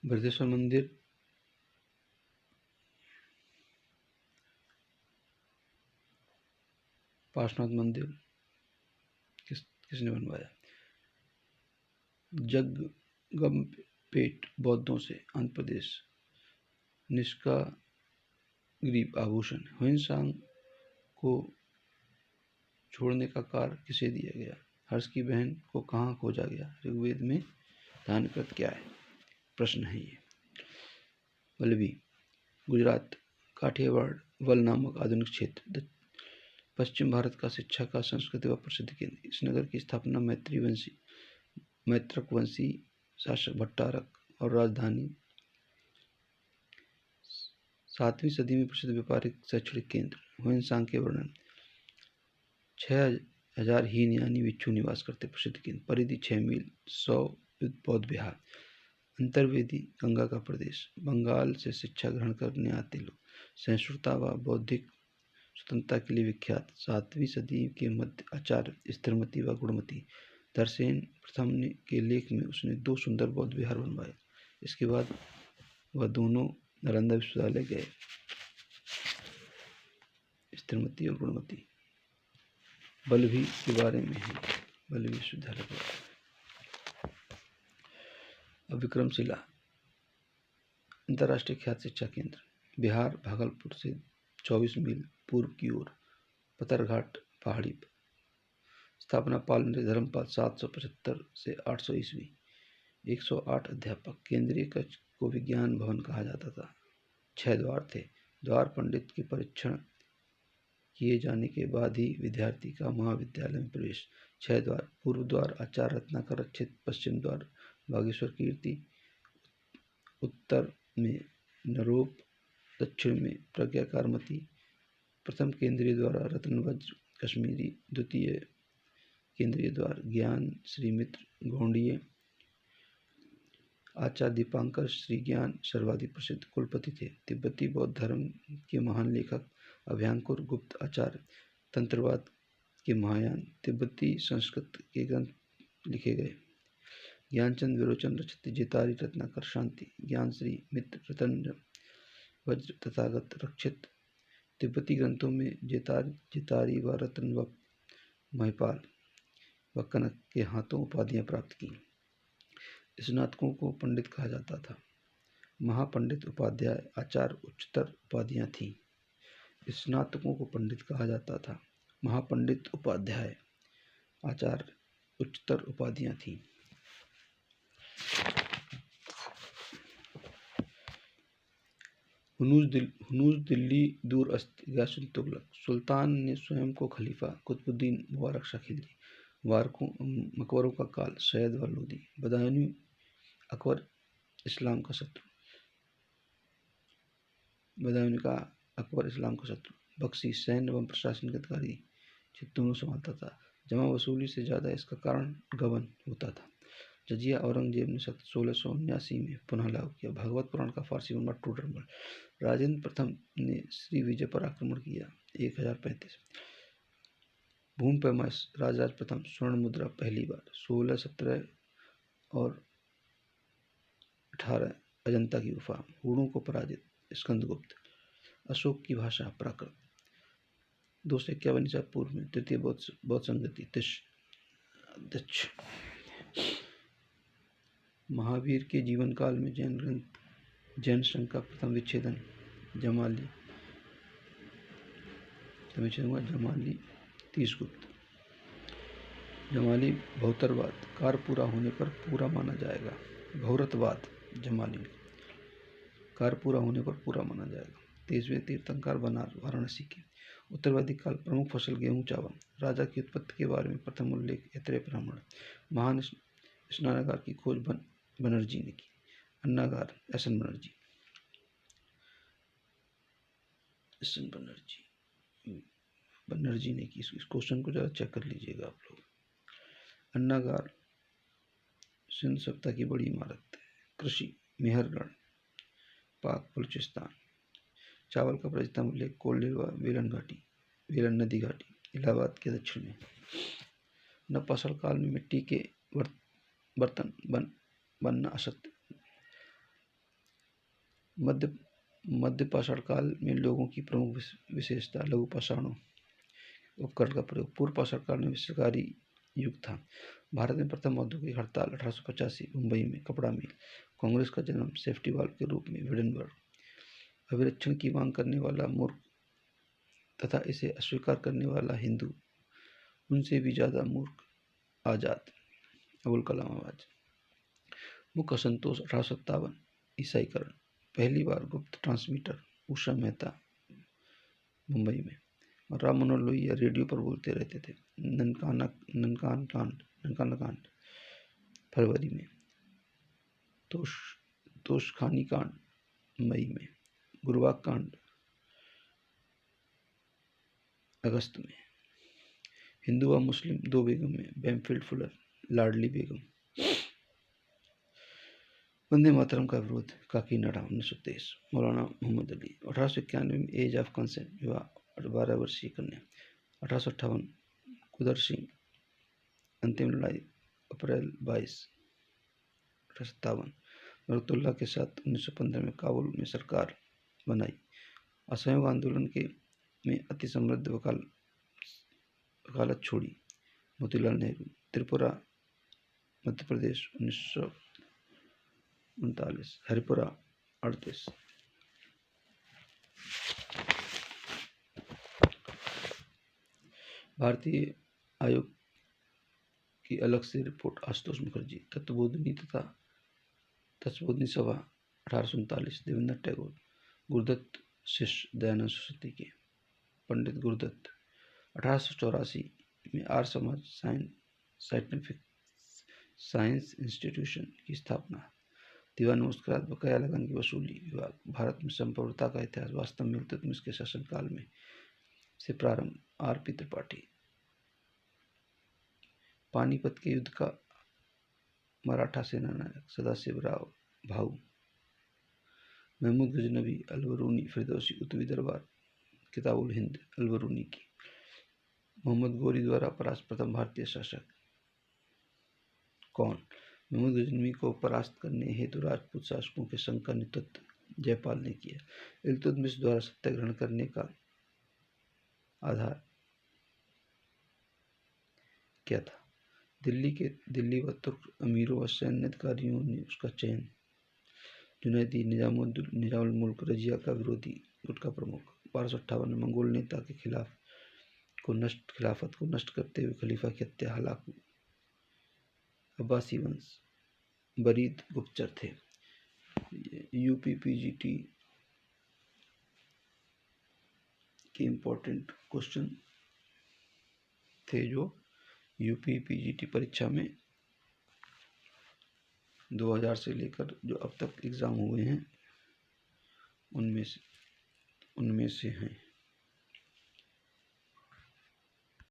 बृहदेश्वर मंदिर पार्श्वनाथ मंदिर किसने बनवाया? जगगमपेट बौद्धों से आंध्र प्रदेश। निष्काग्रीव आभूषण। ह्वेनसांग को छोड़ने का कार्य किसे दिया गया? हर्ष की बहन को कहाँ खोजा गया? ऋग्वेद में धानकृत क्या है? प्रश्न है ये। वल्लभी। गुजरात काठियावाड़ वल नामक आधुनिक क्षेत्र पश्चिम भारत का शिक्षा का संस्कृति व प्रसिद्ध केंद्र। इस नगर की स्थापना मैत्रक वंशी शासक भट्टारक और राजधानी 7वीं सदी में प्रसिद्ध व्यापारिक शैक्षणिक केंद्र। ह्वेनसांग के वर्णन 6000 हीन यानी भिक्षु निवास करते प्रसिद्ध केंद्र। परिधि 6 मील 100 बौद्ध विहार। अंतर्वेदी गंगा का प्रदेश। बंगाल से शिक्षा ग्रहण करने आते लोग। सहिष्णुता व बौद्धिक स्वतंत्रता के लिए विख्यात। 7वीं सदी के मध्य आचार्य स्थिरमती व गुणमती धरसेन प्रथम के लेख में उसने 2 सुंदर बौद्ध विहार बनवाए। इसके बाद वह दोनों नालंदा विश्वविद्यालय गए। स्थिरमती और गुणमती। वल्लभी के बारे में है। वल्लभी विश्वविद्यालय के बारे में। अब विक्रमशिला अंतर्राष्ट्रीय ख्यात शिक्षा केंद्र। बिहार भागलपुर से 24 मील पूर्व की ओर पतरघाट पहाड़ी पर। स्थापना पाल नरेश धर्मपाल 775 से 800 ईस्वी। 108 अध्यापक। केंद्रीय कक्ष को विज्ञान भवन कहा जाता था। 6 द्वार थे। द्वार पंडित के परीक्षण किए जाने के बाद ही विद्यार्थी का महाविद्यालय में प्रवेश। 6 द्वार। पूर्व द्वार आचार्य रत्नाकर रक्षित। पश्चिम द्वार बागेश्वर कीर्ति। उत्तर में नरोप। दक्षिण में प्रज्ञा कारमती। प्रथम केंद्रीय द्वार रत्नवज्र कश्मीरी। द्वितीय केंद्रीय द्वार ज्ञान श्रीमित्र गौंडीय। आचार्य दीपांकर श्री ज्ञान सर्वाधिक प्रसिद्ध कुलपति थे। तिब्बती बौद्ध धर्म के महान लेखक अभ्यंकुर गुप्त। आचार्य तंत्रवाद के महायान तिब्बती संस्कृत के ग्रंथ लिखे गए। ज्ञानचंद विरोचन रचित जेतारी रत्नाकर शांति। ज्ञानश्री मित्र रतन वज्र तथागत रक्षित। तिब्बती ग्रंथों में जेतारी व रतन व महिपाल व कनक के हाथों उपाधियां प्राप्त की। स्नातकों को पंडित कहा जाता था। महापंडित उपाध्याय आचार्य उच्चतर उपाधियां थीं। स्नातकों को पंडित कहा जाता था। महापंडित उपाध्याय आचार्य उच्चतर उपाधियां थीं। हुनूज दिल्ली दूर अस्थ गयासुद्दीन तुगलक। सुल्तान ने स्वयं को खलीफा कुतुबुद्दीन मुबारक शाह खिलजी। मकबरों का काल सैयद व लोदी। बदायूं अकबर इस्लाम का शत्रु। बदायूं का अकबर इस्लाम का शत्रु। बख्शी सैन्य एवं प्रशासनिक अधिकारी दोनों संभालता था। जमा वसूली से ज़्यादा इसका कारण गबन होता था। जजिया औरंगजेब ने 1679 में पुनः लागू किया। भागवत पुराण का फारसी अनुवाद टोडरमल। राजेंद्र प्रथम ने श्री विजय पर आक्रमण किया। 1035। भूमि पैमाइश राजराज प्रथम। स्वर्ण मुद्रा पहली बार 16, 17 और 18। अजंता की गुफा। हूणों को पराजित स्कंदगुप्त। अशोक की भाषा प्राकृत। 251 ईसा पूर्व में तृतीय बौद्ध संगति दक्ष। महावीर के जीवन काल में जैन संघ का प्रथम विच्छेदन जमाली 30 गुप्त। जमाली बहुतरवाद कार्य पूरा होने पर पूरा माना जाएगा। बहुरतवाद जमाली कार्य पूरा होने पर पूरा माना जाएगा। 23वें तीर्थंकर वाराणसी के। उत्तरवादी काल प्रमुख फसल गेहूं चावल। राजा की उत्पत्ति के बारे में प्रथम उल्लेख ऐतरेय ब्राह्मण। महान स्नानागार की खोज बनर्जी ने की। अन्नागार एसएन बनर्जी। बनर्जी ने की। इस क्वेश्चन को जरा चेक कर लीजिएगा आप लोग। अन्नागार सिंध सभ्यता की बड़ी इमारत है। कृषि मेहरगढ़ पाक बलूचिस्तान। चावल का प्राचीनतम उल्लेख कोल्डे व वेलन नदी घाटी इलाहाबाद के दक्षिण में। नवपाषाण काल में मिट्टी के बर्तन बनना असत्य। मध्य मध्य पाषाण काल में लोगों की प्रमुख विशेषता लघु पाषाणों उपकरण का प्रयोग। पूर्व पाषाण काल में विश्वकारी युग था। भारत में प्रथम औद्योगिक हड़ताल 1885 मुंबई में कपड़ा मिल। कांग्रेस का जन्म सेफ्टी वाल्व के रूप में विडेनबर्ग। अभिरक्षण की मांग करने वाला मूर्ख तथा इसे अस्वीकार करने वाला हिंदू, उनसे भी ज्यादा मूर्ख आजाद। अबुल कलाम आजाद। मुख्य असंतोष 1857 ईसाईकरण। पहली बार गुप्त ट्रांसमीटर उषा मेहता मुंबई में। और राम मनोहर लोहिया रेडियो पर बोलते रहते थे। ननकाना कांड फरवरी में। तोशखानी कांड मई में। गुरबाग कांड अगस्त में। हिंदू व मुस्लिम दो बेगम में बैमफील्ड फुलर, लाडली बेगम। वंदे मातरम का विरोध काकीनाडा 1923। मौलाना मोहम्मद अली। 1891 में एज ऑफ कंसेंट विवाह 12 वर्षीय कन्या। 1858 कुदर सिंह अंतिम लड़ाई अप्रैल 22। 1857 बरकतुल्लाह के साथ 1915 में काबुल में सरकार बनाई। असहयोग आंदोलन में अति समृद्ध वकालत छोड़ी मोतीलाल नेहरू। त्रिपुरा मध्य प्रदेश 1939। हरिपुरा 38। भारतीय आयोग की अलग से रिपोर्ट आशुतोष मुखर्जी। तत्वबोधिनी सभा 1839। देवेंद्र टैगोर। गुरुदत्त शिष्य दयानंद सरस्वती के। पंडित गुरुदत्त। 1884 में Arya Samaj scientific science institution की स्थापना। दीवान मुस्कुराहट बकाया लगान की वसूली विभाग। भारत में संप्रभुता का इतिहास वास्तव में इल्तुतमिश के शासनकाल में से प्रारंभ। आर.पी. त्रिपाठी। पानीपत के युद्ध का मराठा सेनानायक सदाशिवराव भाऊ। महमूद गजनवी अलबरूनी फिरदौसी उतवी दरबार किताबुल हिंद अलबरूनी की। मोहम्मद गोरी द्वारा परास्त प्रथम भारतीय शासक कौन? महमूद गजनवी को परास्त करने हेतु राजपूत शासकों के संघ का नेतृत्व जयपाल ने किया। इल्तुतमिश द्वारा सत्याग्रहण करने का आधार क्या था? दिल्ली व तुर्क अमीरों व सैन्य अधिकारियों ने उसका चयन। जुनैदी निजामुल मुल्क रजिया का विरोधी गुट का प्रमुख। 1258 में मंगोल नेता के खिलाफत को नष्ट करते हुए खलीफा की हत्या। हलाकू। अब्बासी वंश। बरीद गुप्तचर थे। यूपीपीजीटी के इम्पोर्टेंट क्वेश्चन थे जो यूपीपीजीटी परीक्षा में 2000 से लेकर जो अब तक एग्ज़ाम हुए हैं उनमें से हैं।